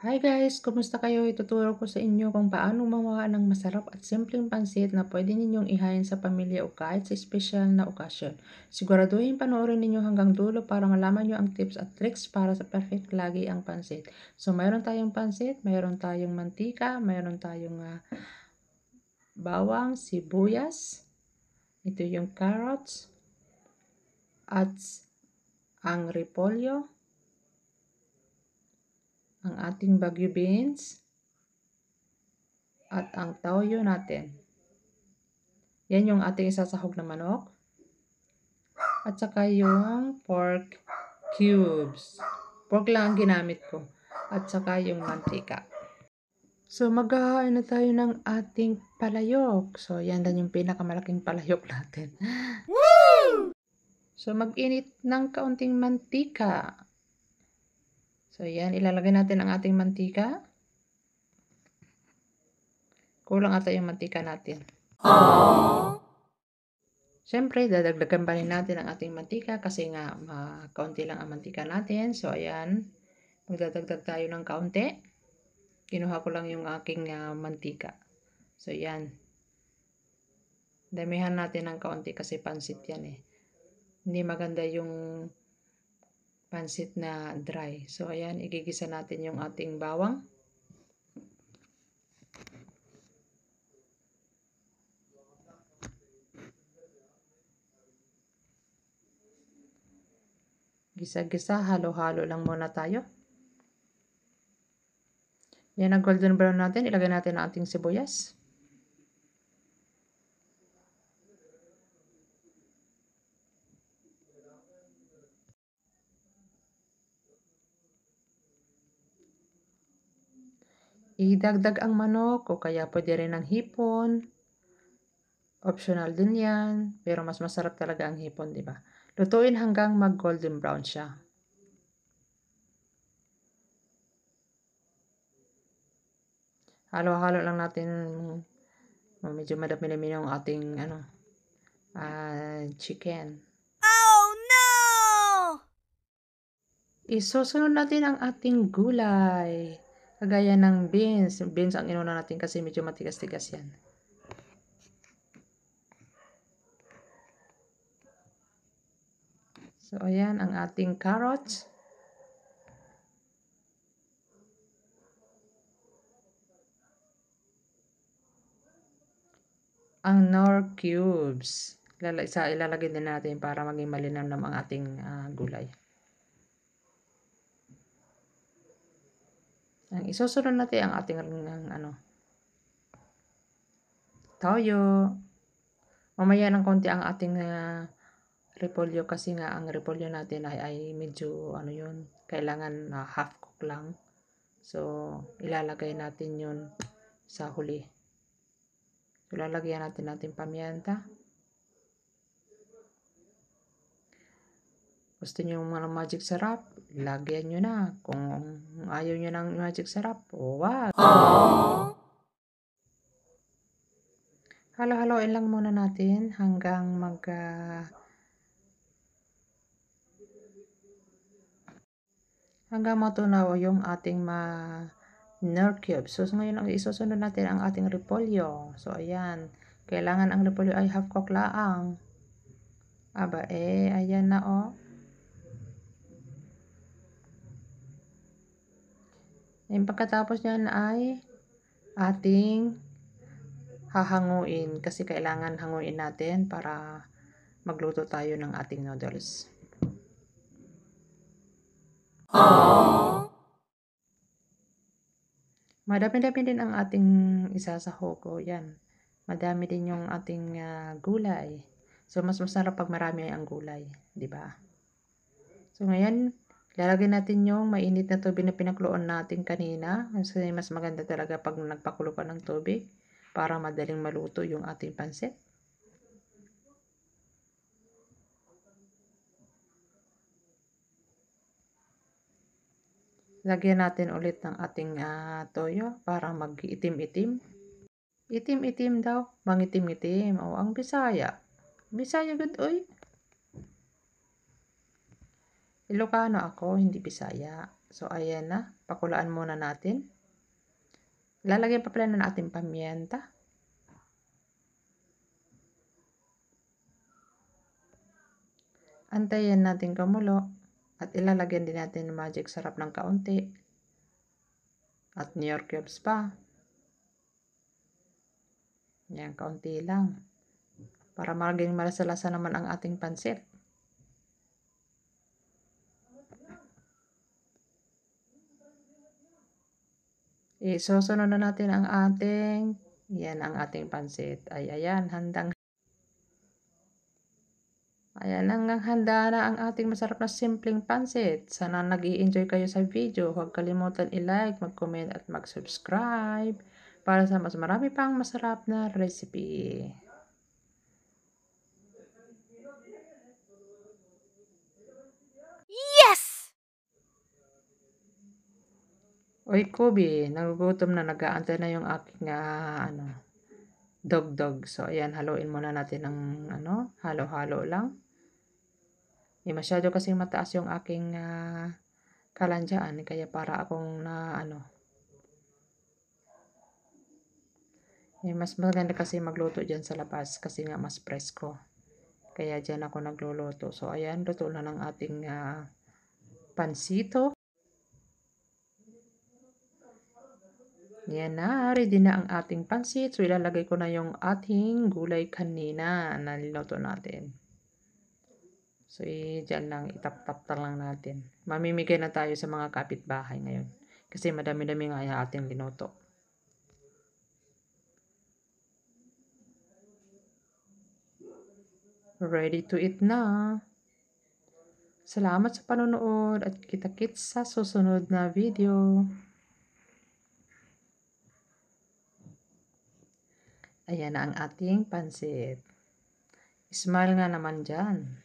Hi guys! Kumusta kayo? Ituturo ko sa inyo kung paano gumawa ng masarap at simpleng pansit na pwede ninyong ihain sa pamilya o kahit sa espesyal na okasyon. Siguraduhin panoorin ninyo hanggang dulo para malaman nyo ang tips at tricks para sa perfect lagi ang pansit. So mayroon tayong pansit, mayroon tayong mantika, mayroon tayong bawang, sibuyas, ito yung carrots, at ang repolyo, ang ating bagyo beans, at ang toyo natin. Yan yung ating isasahog na manok. At saka yung pork cubes. Pork lang ang ginamit ko. At saka yung mantika. So maghahain na tayo ng ating palayok. So yan din yung pinakamalaking palayok natin. Woo! So mag-init ng kaunting mantika. So yan, ilalagay natin ang ating mantika. Kulang ata yung mantika natin. Aww. Siyempre, dadagdagan pa rin natin ang ating mantika kasi nga kaunti lang ang mantika natin. So, ayan. Magdadagdag tayo ng kaunti. Kinuha ko lang yung aking mantika. So, ayan. Damihan natin ng kaunti kasi pansit yan eh. Hindi maganda yung pansit na dry. So, ayan. Igigisa natin yung ating bawang. Gisa-gisa, halo-halo lang muna tayo. Yan ang golden brown natin. Ilagay natin ang ating sibuyas. Idagdag ang manok o kaya pwede rin ang hipon. Optional din yan. Pero mas masarap talaga ang hipon, di ba? Lutuin hanggang mag-golden brown siya. Halo-halo lang natin. Medyo madami-dami yung ating chicken. Oh no! Isusunod natin ang ating gulay. Kagaya ng beans. Beans ang inuna natin kasi medyo matigas-tigas yan. So, ayan ang ating carrots. Ang nor cubes. Ilalagay din natin para maging malinamnam ang ating gulay. Ang isusunod natin ang ating toyo. Mamaya ng konti ang ating repolyo kasi nga ang repolyo natin ay medyo kailangan half cook lang. So, ilalagay natin yun sa huli. So, lalagyan natin pamienta. Gusto nyo mga magic sarap, lagyan nyo na. Kung ayaw nyo ng magic sarap, wag. Halo-haloin lang muna natin hanggang hanggang matunaw yung ating nor cubes. So, ngayon ang isusunod natin ang ating repolyo. So, ayan. Kailangan ang repolyo ay half cook laang. Aba, ayan na oh. Yung pagkatapos nyan ay ating hahanguin kasi kailangan hanguin natin para magluto tayo ng ating noodles. Aww. Madami-dami din ang ating isasahog ko. Yan. Madami din yung ating gulay. So, mas masarap pag marami ang gulay. Diba? So, ngayon, lalagay natin yung mainit na tubig na pinakuluan natin kanina. Kasi mas maganda talaga pag nagpakulo ka ng tubig para madaling maluto yung ating pansit. Lagyan natin ulit ng ating toyo para mag-itim-itim. Itim-itim daw, mangitim-itim. O, ang Bisaya. Bisaya good, oy. Ilocano ako, hindi Bisaya. So, ayan na. Pakulaan muna natin. Lalagyan pa pala ng ating pamienta. Antayin natin kumulo. At ilalagyan din natin ng magic sarap ng kaunti. At New York cubes pa. Yan, kaunti lang. Para maging malasa-lasa naman ang ating pansit. Isusunod na natin ang ating, yan ang ating pansit. Ay, ayan, ayan, handa na ang ating masarap na simpleng pansit. Sana nag-i-enjoy kayo sa video. Huwag kalimutan i-like, mag-comment at mag-subscribe para sa mas marami pang masarap na recipe. Yes! Uy, Kobe, nagugutom na, nag-aantay na yung aking dog. So, ayan, haluin muna natin ng halo-halo lang. Masyado kasing mataas yung aking kalandyaan, kaya para akong mas maganda kasi magluto dyan sa labas kasi nga mas presko. Kaya dyan ako nagluluto. So, ayan, luto na ng ating pansito. Yan na, ready na ang ating pansit. So, ilalagay ko na yung ating gulay kanina na niluto natin. So, dyan lang, itap-tap lang natin. Mamimigay na tayo sa mga kapitbahay ngayon. Kasi madami-dami nga yung ating linuto. Ready to eat na. Salamat sa panonood at kita-kits sa susunod na video. Ayan na ang ating pansit. Smile nga naman dyan.